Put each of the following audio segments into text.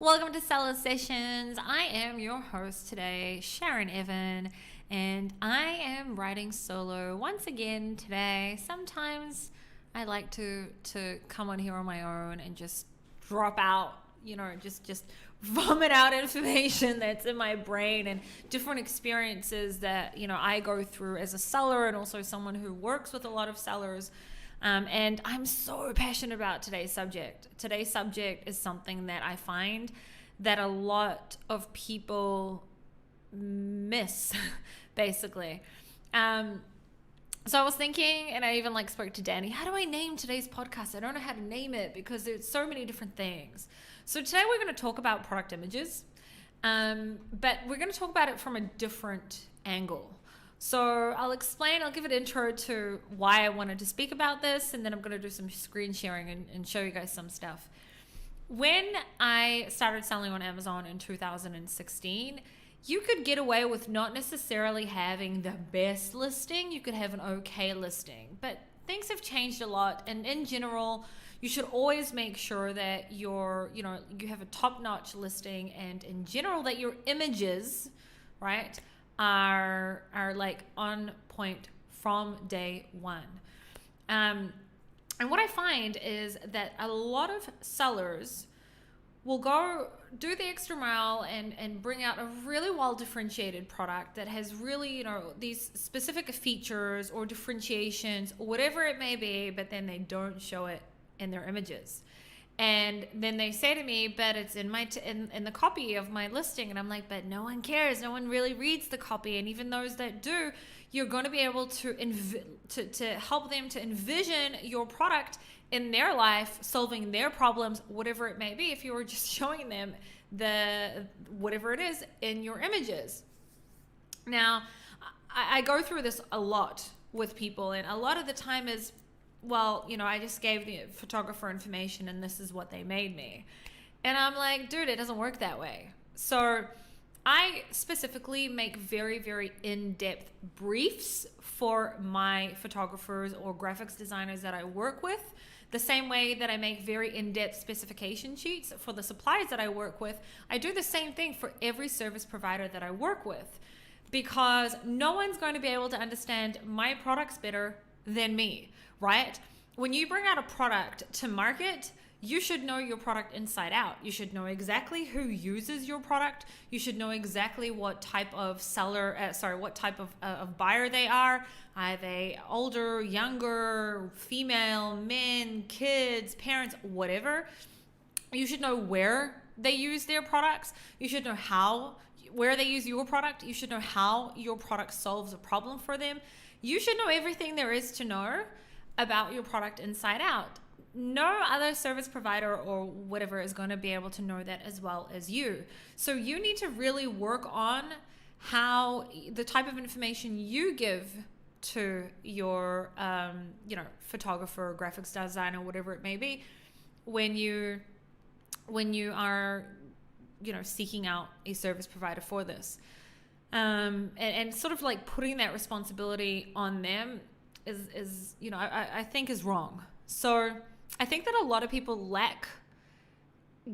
Welcome to Seller Sessions. I am your host today, Sharon Evan, and I am writing solo once again today. Sometimes I like to come on here on my own and just drop out, just vomit out information that's in my brain and different experiences that, I go through as a seller and also someone who works with a lot of sellers. And I'm so passionate about today's subject. Today's subject is something that I find that a lot of people miss, basically. So I was thinking, and I even spoke to Danny, how do I name today's podcast? I don't know how to name it because there's so many different things. So today we're going to talk about product images, but we're going to talk about it from a different angle. So I'll give an intro to why I wanted to speak about this, and then I'm going to do some screen sharing and show you guys some stuff. When I started selling on Amazon in 2016, you could get away with not necessarily having the best listing. You could have an okay listing, but things have changed a lot. And in general, you should always make sure that you have a top-notch listing, and in general that your images, right, are on point from day one. And what I find is that a lot of sellers will go do the extra mile and bring out a really well differentiated product that has really, these specific features or differentiations or whatever it may be, but then they don't show it in their images. And then they say to me, but it's in the copy of my listing. And I'm like, but no one cares. No one really reads the copy. And even those that do, you're going to be able to help them to envision your product in their life, solving their problems, whatever it may be, if you were just showing them whatever it is in your images. Now, I go through this a lot with people, and a lot of the time is, I just gave the photographer information and this is what they made me. And I'm like, dude, it doesn't work that way. So I specifically make very, very in-depth briefs for my photographers or graphics designers that I work with, the same way that I make very in-depth specification sheets for the suppliers that I work with. I do the same thing for every service provider that I work with, because no one's going to be able to understand my products better than me, right? When you bring out a product to market, you should know your product inside out. You should know exactly who uses your product. You should know exactly what type of buyer they are. Are they older, younger, female, men, kids, parents, whatever? You should know where they use their products. You should know where they use your product. You should know how your product solves a problem for them. You should know everything there is to know about your product inside out. No other service provider or whatever is going to be able to know that as well as you. So you need to really work on how the type of information you give to your photographer, graphics designer, whatever it may be, when you are seeking out a service provider for this. And sort of putting that responsibility on them is I think is wrong. So I think that a lot of people lack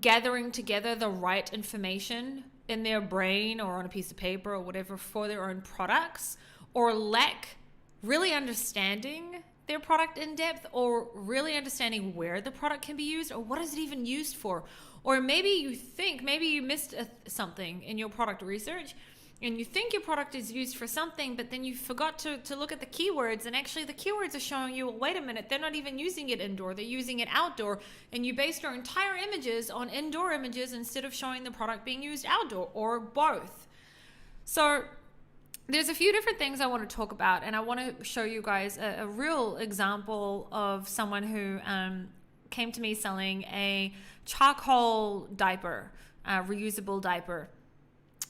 gathering together the right information in their brain or on a piece of paper or whatever for their own products, or lack really understanding their product in depth, or really understanding where the product can be used or what is it even used for. Or maybe you missed something in your product research and you think your product is used for something, but then you forgot to look at the keywords, and actually the keywords are showing you, wait a minute, they're not even using it indoor, they're using it outdoor, and you based your entire images on indoor images instead of showing the product being used outdoor, or both. So there's a few different things I want to talk about, and I want to show you guys a real example of someone who came to me selling a charcoal diaper, reusable diaper.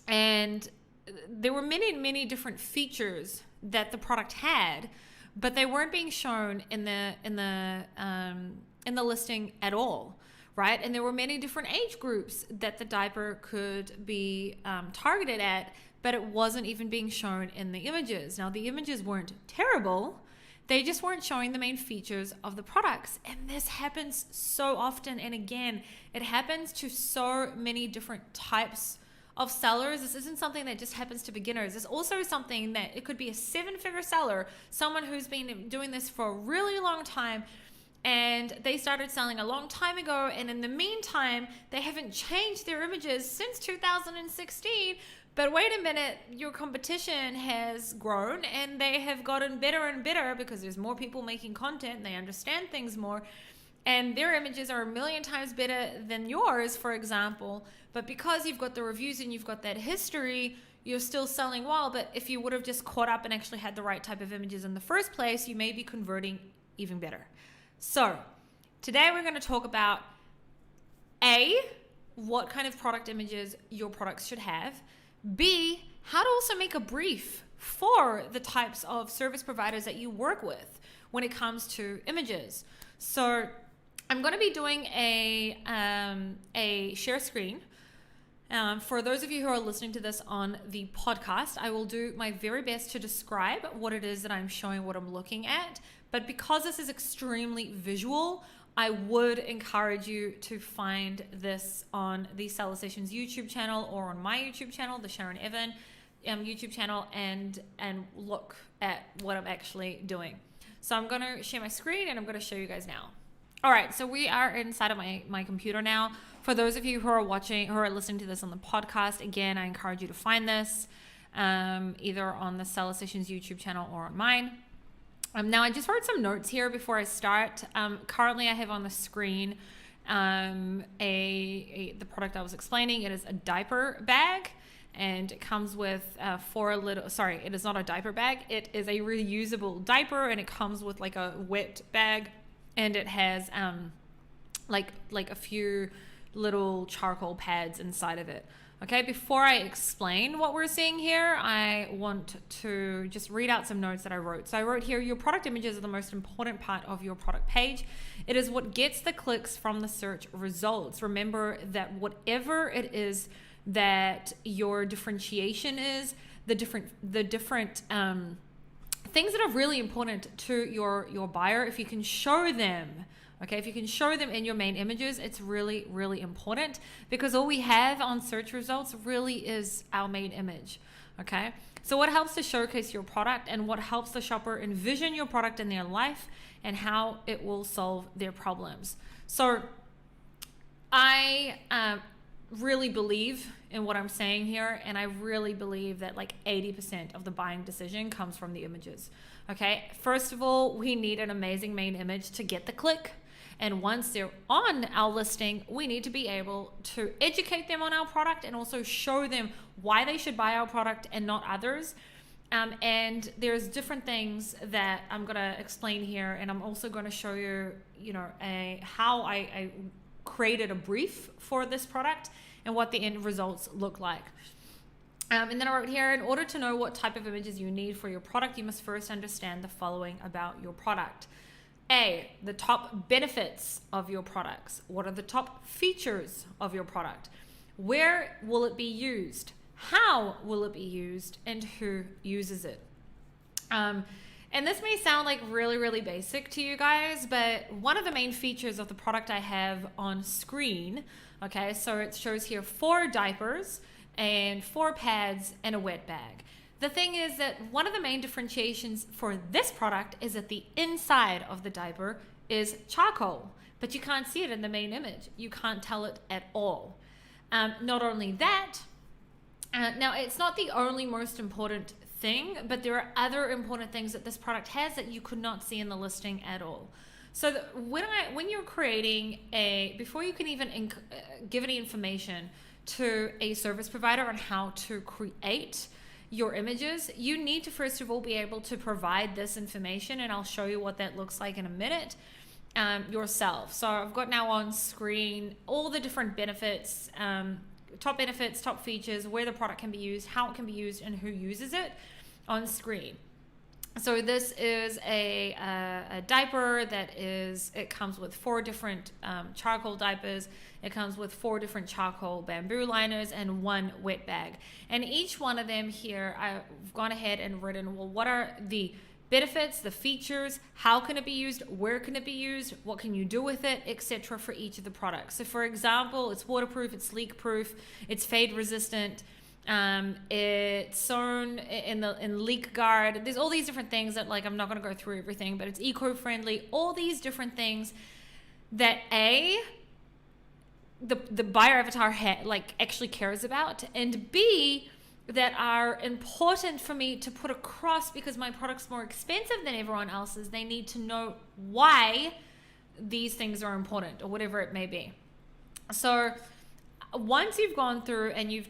And there were many different features that the product had, but they weren't being shown in the listing at all, right? And there were many different age groups that the diaper could be targeted at, but it wasn't even being shown in the images. Now, the images weren't terrible. They just weren't showing the main features of the products. And this happens so often. And again, it happens to so many different types of sellers. This isn't something that just happens to beginners. It's also something that it could be a 7-figure seller, someone who's been doing this for a really long time, and they started selling a long time ago, and in the meantime they haven't changed their images since 2016. But wait a minute, your competition has grown and they have gotten better and better because there's more people making content and they understand things more, and their images are a million times better than yours, for example. But because you've got the reviews and you've got that history, you're still selling well. But if you would have just caught up and actually had the right type of images in the first place, you may be converting even better. So today we're going to talk about A, what kind of product images your products should have, B, how to also make a brief for the types of service providers that you work with when it comes to images. So I'm going to be doing a share screen. For those of you who are listening to this on the podcast, I will do my very best to describe what it is that I'm showing, what I'm looking at. But because this is extremely visual, I would encourage you to find this on the Seller Sessions YouTube channel or on my YouTube channel, the Sharon Evan YouTube channel, and look at what I'm actually doing. So I'm going to share my screen and I'm going to show you guys now. All right, so we are inside of my computer now. For those of you who are listening to this on the podcast, again, I encourage you to find this either on the Seller Sessions YouTube channel or on mine. Now, I just wrote some notes here before I start. Currently, I have on the screen the product I was explaining. It is a diaper bag, and it comes with it is not a diaper bag. It is a reusable diaper, and it comes with like a wet bag, and it has like a few little charcoal pads inside of it. Okay, before I explain what we're seeing here, I want to just read out some notes that I wrote. So I wrote here, your product images are the most important part of your product page. It is what gets the clicks from the search results. Remember that whatever it is that your differentiation is, the different things that are really important to your buyer, if you can show them, okay, if you can show them in your main images, it's really, really important, because all we have on search results really is our main image, okay? So what helps to showcase your product and what helps the shopper envision your product in their life and how it will solve their problems. So I really believe in what I'm saying here, and I really believe that like 80% of the buying decision comes from the images, okay? First of all, we need an amazing main image to get the click. And once they're on our listing, we need to be able to educate them on our product and also show them why they should buy our product and not others. And there's different things that I'm going to explain here. And I'm also going to show you, how I created a brief for this product and what the end results look like. And then I wrote here, in order to know what type of images you need for your product, you must first understand the following about your product. A, the top benefits of your products. What are the top features of your product? Where will it be used? How will it be used? And who uses it? And this may sound like really, really basic to you guys, but one of the main features of the product I have on screen, okay, so it shows here 4 diapers and 4 pads and a wet bag. The thing is that one of the main differentiations for this product is that the inside of the diaper is charcoal, but you can't see it in the main image. You can't tell it at all. Not only that, now it's not the only most important thing, but there are other important things that this product has that you could not see in the listing at all. So when you're creating before you can even give any information to a service provider on how to create your images, you need to first of all be able to provide this information, and I'll show you what that looks like in a minute, yourself. So I've got now on screen all the different benefits, top features, where the product can be used, how it can be used, and who uses it on screen. So this is a diaper it comes with 4 different charcoal diapers. It comes with 4 different charcoal bamboo liners and 1 wet bag. And each one of them here, I've gone ahead and written, well, what are the benefits, the features, how can it be used, where can it be used, what can you do with it, etc. for each of the products. So for example, it's waterproof, it's leak proof, it's fade resistant, it's sewn in leak guard. There's all these different things that, like, I'm not going to go through everything, but it's eco-friendly, all these different things that the buyer avatar actually cares about, and B, that are important for me to put across because my product's more expensive than everyone else's. They need to know why these things are important, or whatever it may be. So once you've gone through and you've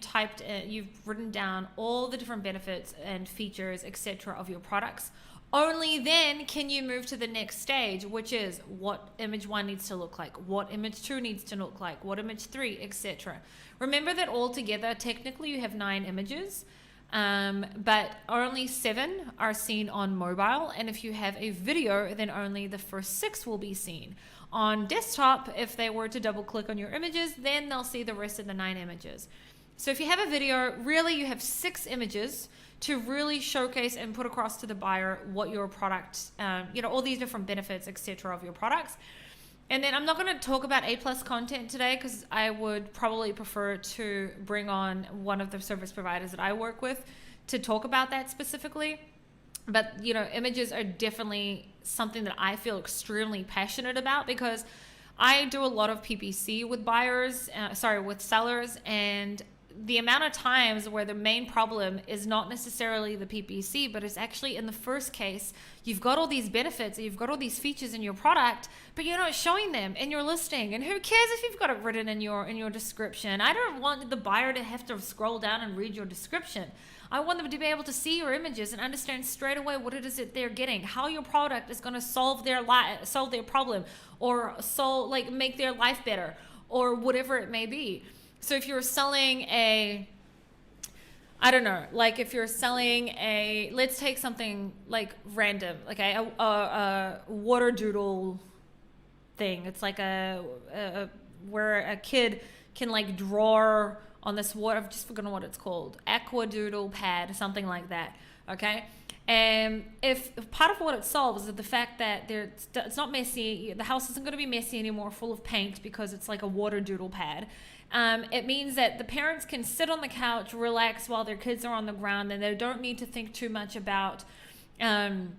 written down all the different benefits and features, etc. of your products, only then can you move to the next stage, which is what image 1 needs to look like, what image 2 needs to look like, what image 3, etc. Remember that altogether, technically you have 9 images, but only 7 are seen on mobile. And if you have a video, then only the first 6 will be seen. On desktop, if they were to double click on your images, then they'll see the rest of the 9 images. So if you have a video, really you have 6 images to really showcase and put across to the buyer what your product, all these different benefits, etc. of your products. And then I'm not going to talk about A+ content today because I would probably prefer to bring on one of the service providers that I work with to talk about that specifically. But, images are definitely something that I feel extremely passionate about because I do a lot of PPC with with sellers, and the amount of times where the main problem is not necessarily the PPC, but it's actually in the first case, you've got all these benefits, you've got all these features in your product, but you're not showing them in your listing. And who cares if you've got it written in your description? I don't want the buyer to have to scroll down and read your description. I want them to be able to see your images and understand straight away what it is that they're getting, how your product is going to solve their problem, or make their life better, or whatever it may be. So if you're selling let's take something like random, okay, a water doodle thing. It's like where a kid can like draw on this water. I've just forgotten what it's called. Aqua doodle pad, something like that. Okay. And if part of what it solves is the fact that it's not messy, the house isn't going to be messy anymore, full of paint, because it's like a water doodle pad. It means that the parents can sit on the couch, relax while their kids are on the ground, and they don't need to think too much about messiness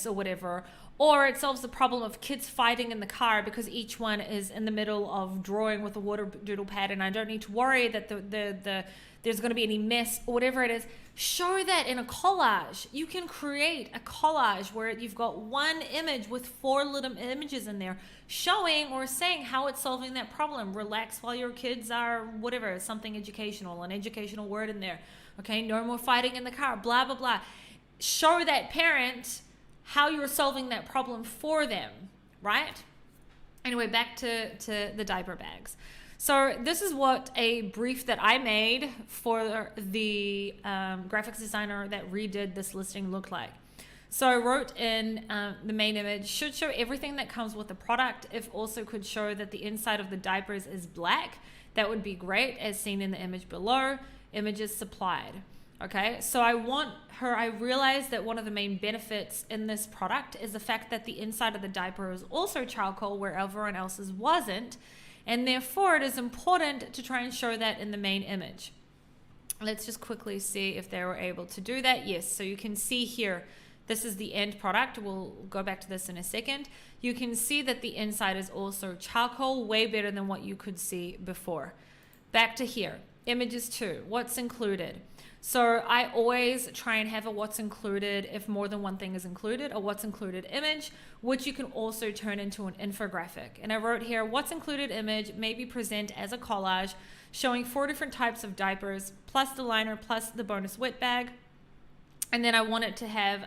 or whatever. Or it solves the problem of kids fighting in the car because each one is in the middle of drawing with a water doodle pad, and I don't need to worry that there's going to be any mess or whatever it is. Show that in a collage. You can create a collage where you've got one image with 4 little images in there showing or saying how it's solving that problem. Relax while your kids are whatever, something educational, an educational word in there. Okay, no more fighting in the car, blah, blah, blah. Show that parent how you're solving that problem for them, right? Anyway, back to the diaper bags. So this is what a brief that I made for the graphics designer that redid this listing looked like. So I wrote in the main image, should show everything that comes with the product. If also could show that the inside of the diapers is black, that would be great, as seen in the image below. Images supplied. Okay, so I realized that one of the main benefits in this product is the fact that the inside of the diaper is also charcoal where everyone else's wasn't, and therefore it is important to try and show that in the main image. Let's just quickly see if they were able to do that. Yes, so you can see here, this is the end product. We'll go back to this in a second. You can see that the inside is also charcoal, way better than what you could see before. Back to here, images 2, what's included. So I always try and have a what's included if more than one thing is included, a what's included image, which you can also turn into an infographic. And I wrote here, what's included image maybe present as a collage showing 4 different types of diapers, plus the liner, plus the bonus wet bag. And then I wanted to have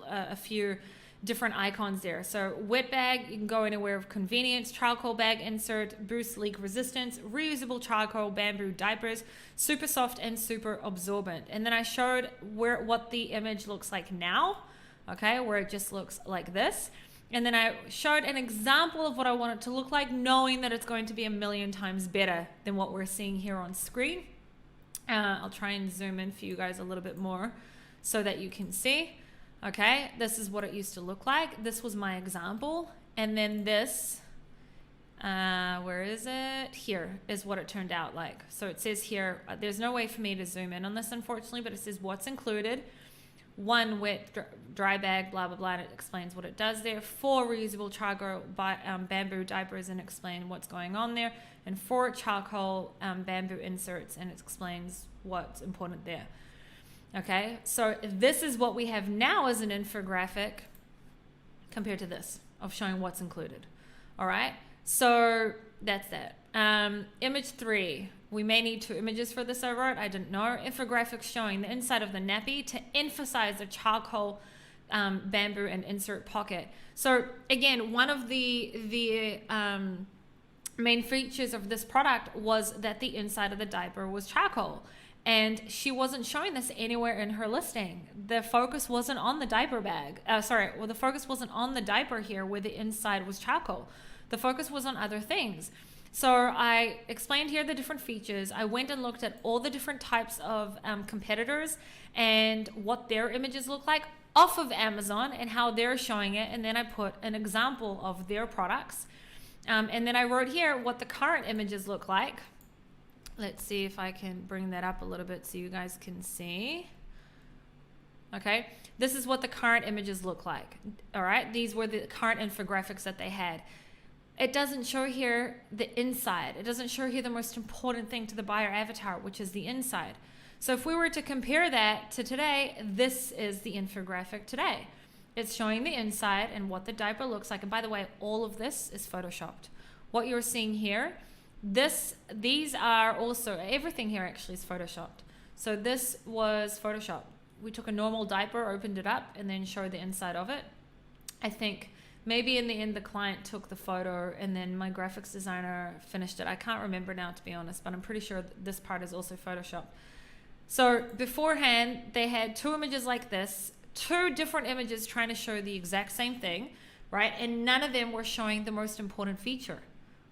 a few different icons there. So wet bag, you can go anywhere of convenience, charcoal bag insert, boost leak resistance, reusable charcoal bamboo diapers, super soft and super absorbent. And then I showed what the image looks like now, okay, where it just looks like this. And then I showed an example of what I want it to look like, knowing that it's going to be 1,000,000 times better than what we're seeing here on screen. I'll try and zoom in for you guys a little bit more so that you can see. Okay, this is what it used to look like. This was my example. And then this, where is it? Here is what it turned out like. So it says here, there's no way for me to zoom in on this, unfortunately, but it says what's included. 1 wet dry bag, blah, blah, blah, and it explains what it does there. 4 reusable charcoal bamboo diapers and explain what's going on there. And 4 charcoal bamboo inserts, and it explains what's important there. Okay, so this is what we have now as an infographic compared to this of showing what's included. All right, so that's that. Image 3. We may need 2 images for this, I wrote. I didn't know. Infographics showing the inside of the nappy to emphasize the charcoal bamboo and insert pocket. So again, one of the main features of this product was that the inside of the diaper was charcoal. And she wasn't showing this anywhere in her listing. The focus wasn't on the diaper bag. The focus wasn't on the diaper here where the inside was charcoal. The focus was on other things. So I explained here the different features. I went and looked at all the different types of competitors and what their images look like off of Amazon and how they're showing it. And then I put an example of their products. And then I wrote here what the current images look like. Let's see if I can bring that up a little bit so you guys can see. Okay, this is what the current images look like. All right, these were the current infographics that they had. It doesn't show here the inside. It doesn't show here the most important thing to the buyer avatar, which is the inside. So if we were to compare that to today, this is the infographic today. It's showing the inside and what the diaper looks like. And by the way, all of this is photoshopped. What you're seeing here, these are also, everything here actually is photoshopped. So this was photoshopped. We took a normal diaper, opened it up, and then showed the inside of it. I think maybe in the end the client took the photo and then my graphics designer finished it. I can't remember now, to be honest, but I'm pretty sure this part is also photoshopped. So beforehand, they had 2 images like this, 2 different images trying to show the exact same thing, right? And none of them were showing the most important feature,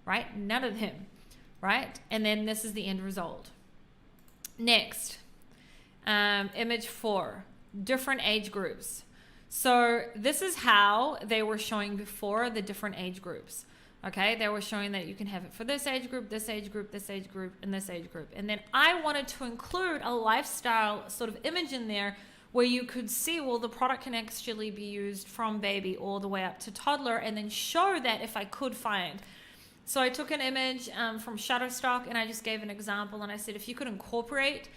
right? None of them. Right? And then this is the end result. Next, image 4, different age groups. So this is how they were showing before the different age groups. Okay, they were showing that you can have it for this age group, this age group, this age group, and this age group. And then I wanted to include a lifestyle sort of image in there where you could see, well, the product can actually be used from baby all the way up to toddler, and then show that if I could find. So I took an image from Shutterstock and I just gave an example, and I said if you could incorporate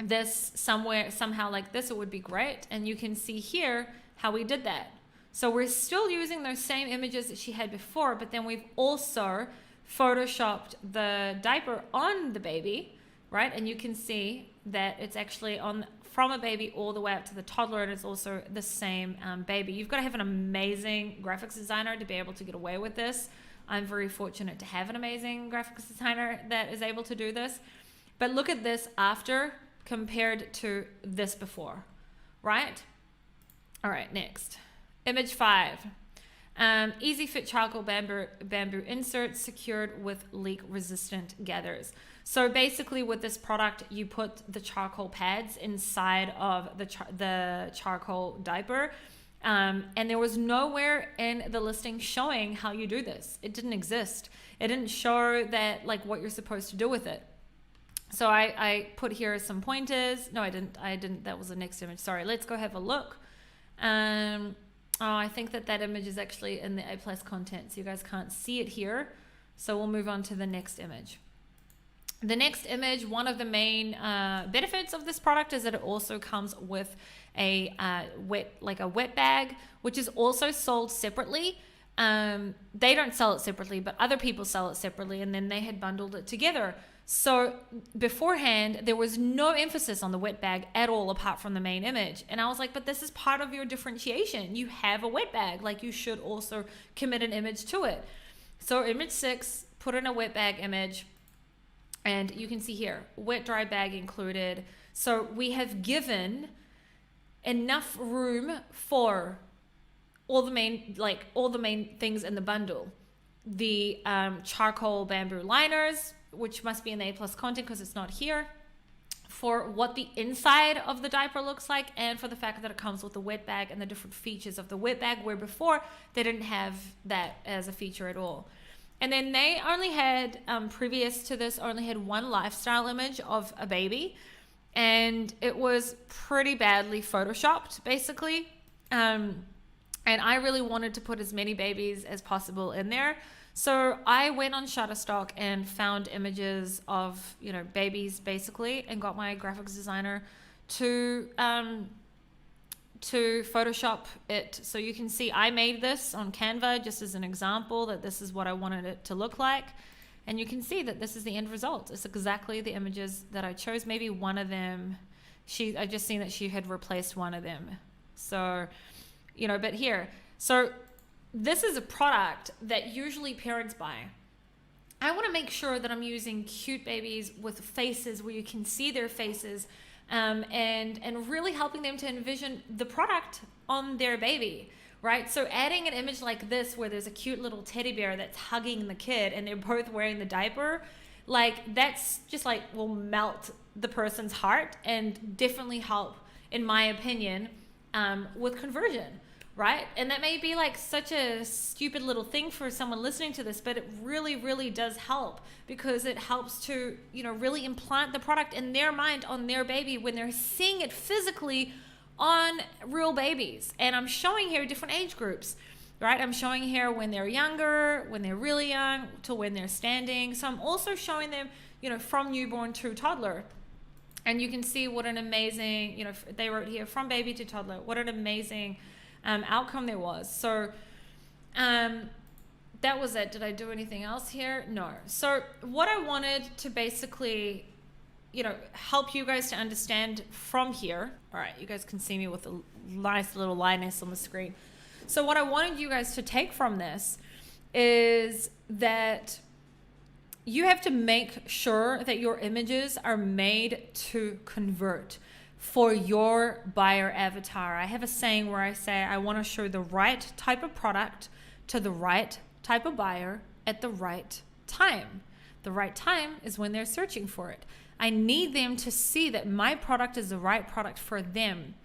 this somehow like this, it would be great. And you can see here how we did that. So we're still using those same images that she had before, but then we've also photoshopped the diaper on the baby, right? And you can see that it's actually on from a baby all the way up to the toddler, and it's also the same baby. You've got to have an amazing graphics designer to be able to get away with this. I'm very fortunate to have an amazing graphics designer that is able to do this. But look at this after compared to this before, right? All right, next. Image 5. Easy fit charcoal bamboo inserts secured with leak resistant gathers. So basically with this product, you put the charcoal pads inside of the charcoal diaper. And there was nowhere in the listing showing how you do this. It didn't exist. It didn't show that like what you're supposed to do with it. So I put here some pointers. No, I didn't. That was the next image. Sorry. Let's go have a look. I think that image is actually in the A+ content, so you guys can't see it here. So we'll move on to the next image. The next image, one of the main benefits of this product is that it also comes with a wet bag, which is also sold separately. They don't sell it separately, but other people sell it separately, and then they had bundled it together. So beforehand, there was no emphasis on the wet bag at all apart from the main image. And I was like, but this is part of your differentiation. You have a wet bag, like you should also commit an image to it. So image 6, put in a wet bag image. And you can see here, wet dry bag included. So we have given enough room for all the main things in the bundle. The charcoal bamboo liners, which must be in the A+ content because it's not here. for what the inside of the diaper looks like, and for the fact that it comes with the wet bag and the different features of the wet bag, where before they didn't have that as a feature at all. And then they only had, previous to this, only had one lifestyle image of a baby, and it was pretty badly photoshopped, basically. And I really wanted to put as many babies as possible in there. So I went on Shutterstock and found images of, babies basically, and got my graphics designer to Photoshop it. So you can see I made this on Canva just as an example that this is what I wanted it to look like. And you can see that this is the end result. It's exactly the images that I chose. Maybe one of them, I just seen that she had replaced one of them. So, but here. So this is a product that usually parents buy. I want to make sure that I'm using cute babies with faces where you can see their faces, and really helping them to envision the product on their baby, right? So adding an image like this where there's a cute little teddy bear that's hugging the kid and they're both wearing the diaper, like that's just like will melt the person's heart and definitely help, in my opinion, with conversion. Right? And that may be like such a stupid little thing for someone listening to this, but it really, really does help, because it helps to, really implant the product in their mind on their baby when they're seeing it physically on real babies. And I'm showing here different age groups, right? I'm showing here when they're younger, when they're really young, to when they're standing. So I'm also showing them, from newborn to toddler. And you can see what an amazing, they wrote here, from baby to toddler, what an amazing outcome there was. So that was it. Did I do anything else here? No. So what I wanted to basically, help you guys to understand from here. All right, you guys can see me with a nice little lioness on the screen. So what I wanted you guys to take from this is that you have to make sure that your images are made to convert for your buyer avatar. I have a saying where I say I want to show the right type of product to the right type of buyer at the right time. The right time is when they're searching for it. I need them to see that my product is the right product for them.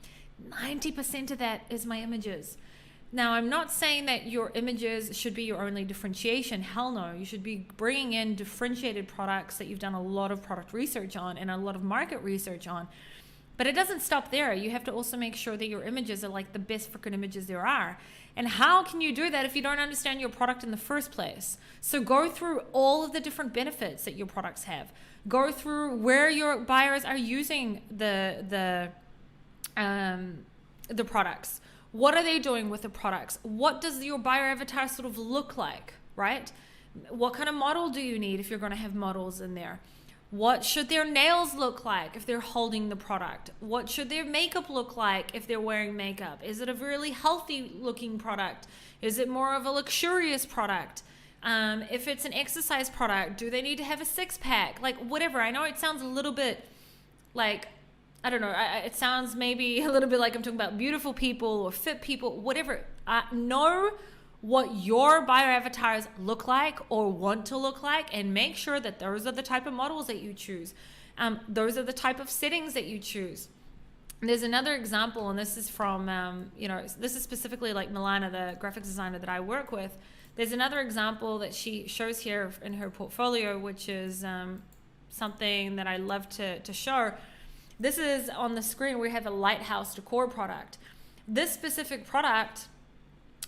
90% of that is my images. Now, I'm not saying that your images should be your only differentiation. Hell no. You should be bringing in differentiated products that you've done a lot of product research on and a lot of market research on. But it doesn't stop there. You have to also make sure that your images are like the best freaking images there are. And how can you do that if you don't understand your product in the first place? So go through all of the different benefits that your products have. Go through where your buyers are using the products. What are they doing with the products? What does your buyer avatar sort of look like, right? What kind of model do you need if you're going to have models in there? What should their nails look like if they're holding the product? What should their makeup look like if they're wearing makeup? Is it a really healthy looking product? Is it more of a luxurious product? If it's an exercise product, do they need to have a six-pack? Like whatever. I know it sounds a little bit like, I don't know, it sounds maybe a little bit like I'm talking about beautiful people or fit people, whatever. Know what your buyer avatars look like or want to look like, and make sure that those are the type of models that you choose. Those are the type of settings that you choose. There's another example, and this is from, this is specifically like Milana, the graphic designer that I work with. There's another example that she shows here in her portfolio, which is something that I love to show. This is on the screen. We have a lighthouse decor product. This specific product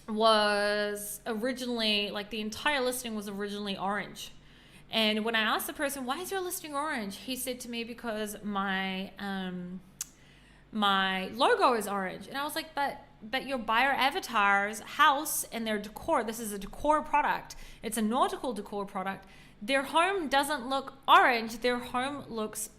was originally, like the entire listing was originally orange. And when I asked the person, why is your listing orange? He said to me, because my logo is orange. And I was like, but your buyer avatar's house and their decor, this is a decor product. It's a nautical decor product. Their home doesn't look orange. Their home looks,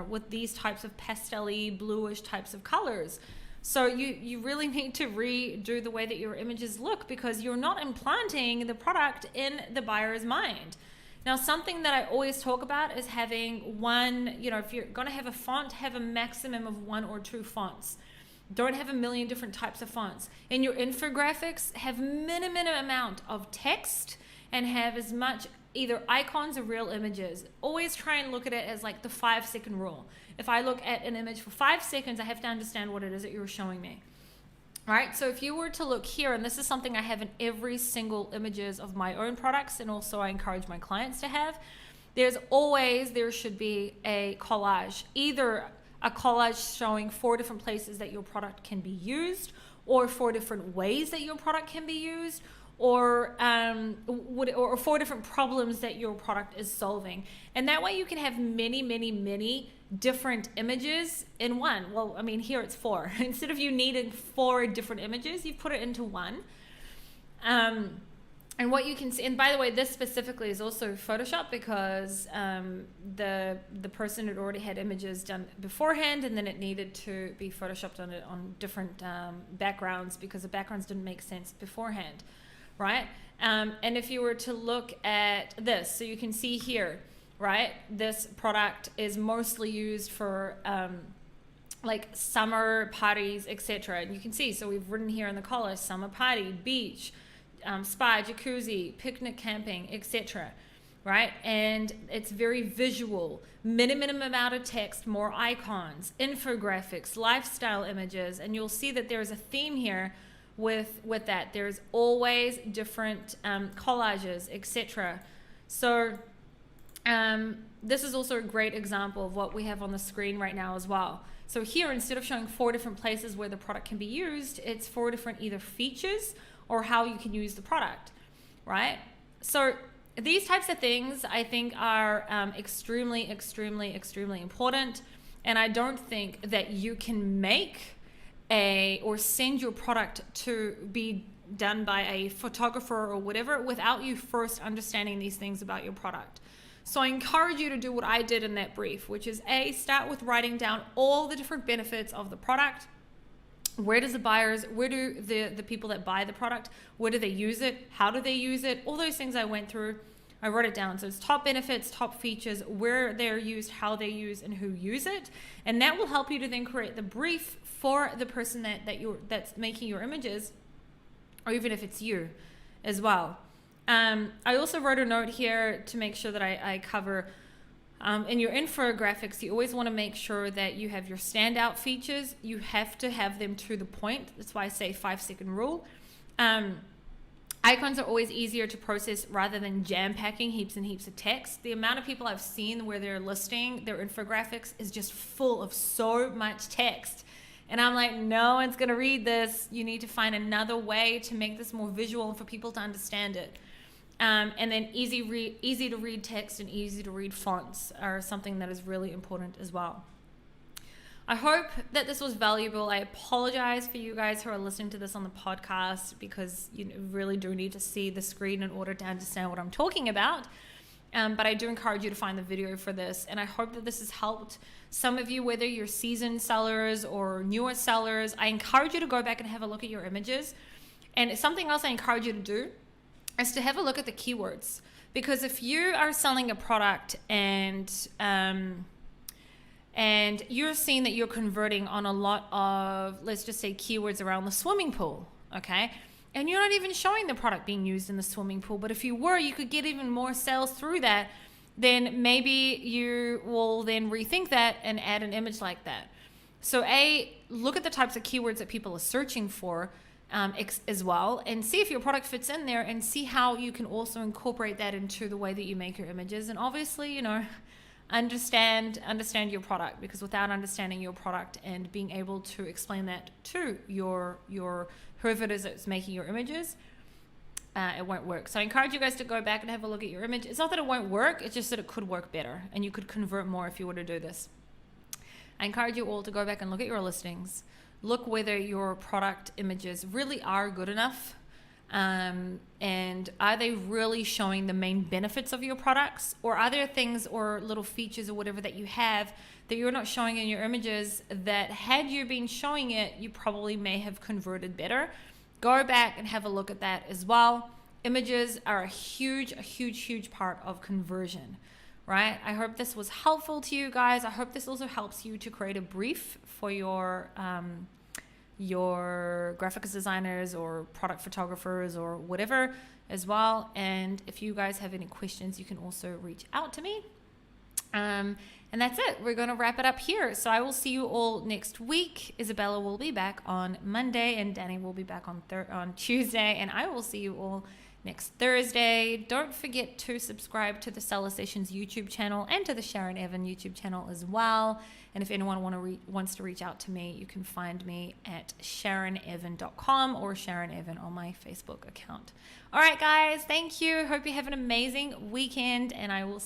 with these types of pastel-y, bluish types of colors. So you really need to redo the way that your images look, because you're not implanting the product in the buyer's mind. Now, something that I always talk about is having one, if you're going to have a font, have a maximum of 1 or 2 fonts. Don't have a million different types of fonts. In your infographics, have minimum amount of text and have as much either icons or real images, always try and look at it as like the 5-second rule. If I look at an image for 5 seconds, I have to understand what it is that you're showing me. All right, so if you were to look here, and this is something I have in every single images of my own products, and also I encourage my clients to have, there should be a collage, either a collage showing 4 different places that your product can be used, or 4 different ways that your product can be used, or 4 different problems that your product is solving. And that way you can have many, many, many different images in one. Well, I mean, here it's 4. Instead of you needing 4 different images, you put it into one. And what you can see, and by the way, this specifically is also Photoshop, because the person had already had images done beforehand, and then it needed to be Photoshopped on different backgrounds, because the backgrounds didn't make sense beforehand, right? And if you were to look at this, so you can see here, right, this product is mostly used for like summer parties, etc. And you can see, so we've written here in the collar, summer party, beach, spa, jacuzzi, picnic, camping, etc. Right? And it's very visual, minimum amount of text, more icons, infographics, lifestyle images, and you'll see that there's a theme here with that. There's always different collages, etc. So this is also a great example of what we have on the screen right now as well. So here, instead of showing 4 different places where the product can be used, it's 4 different either features or how you can use the product, right? So these types of things I think are extremely, extremely, extremely important. And I don't think that you can make or send your product to be done by a photographer or whatever without you first understanding these things about your product. So I encourage you to do what I did in that brief, which is start with writing down all the different benefits of the product. Where do the people that buy the product, where do they use it? How do they use it? All those things I went through, I wrote it down. So it's top benefits, top features, where they're used, how they use, and who use it. And that will help you to then create the brief for the person that's making your images, or even if it's you as well. I also wrote a note here to make sure that I cover in your infographics, you always want to make sure that you have your standout features. You have to have them to the point. That's why I say 5-second rule. Icons are always easier to process rather than jam-packing heaps and heaps of text. The amount of people I've seen where they're listing their infographics is just full of so much text. And I'm like, no one's going to read this. You need to find another way to make this more visual and for people to understand it. And then easy to read text and easy to read fonts are something that is really important as well. I hope that this was valuable. I apologize for you guys who are listening to this on the podcast, because you really do need to see the screen in order to understand what I'm talking about. But I do encourage you to find the video for this. And I hope that this has helped some of you, whether you're seasoned sellers or newer sellers. I encourage you to go back and have a look at your images. And something else I encourage you to do is to have a look at the keywords, because if you are selling a product and you're seeing that you're converting on a lot of, let's just say, keywords around the swimming pool, okay, and you're not even showing the product being used in the swimming pool, but if you were, you could get even more sales through that, then maybe you will then rethink that and add an image like that. So look at the types of keywords that people are searching for as well, and see if your product fits in there, and see how you can also incorporate that into the way that you make your images. And obviously, understand your product, because without understanding your product and being able to explain that to your whoever it is that's making your images, it won't work. So I encourage you guys to go back and have a look at your image. It's not that it won't work, it's just that it could work better, and you could convert more if you were to do this. I encourage you all to go back and look at your listings. Look whether your product images really are good enough, and are they really showing the main benefits of your products, or are there things or little features or whatever that you have that you're not showing in your images that, had you been showing it, you probably may have converted better. Go back and have a look at that as well. Images are a huge part of conversion, right? I hope this was helpful to you guys. I hope this also helps you to create a brief for your graphics designers or product photographers or whatever as well. And if you guys have any questions, you can also reach out to me. And that's it. We're going to wrap it up here. So I will see you all next week. Isabella will be back on Monday, and Danny will be back on Tuesday, and I will see you all next Thursday. Don't forget to subscribe to the Seller Sessions YouTube channel and to the Sharon Evan YouTube channel as well. And if anyone wants to reach out to me, you can find me at sharonevan.com or Sharon Evan on my Facebook account. All right, guys. Thank you. Hope you have an amazing weekend, and I will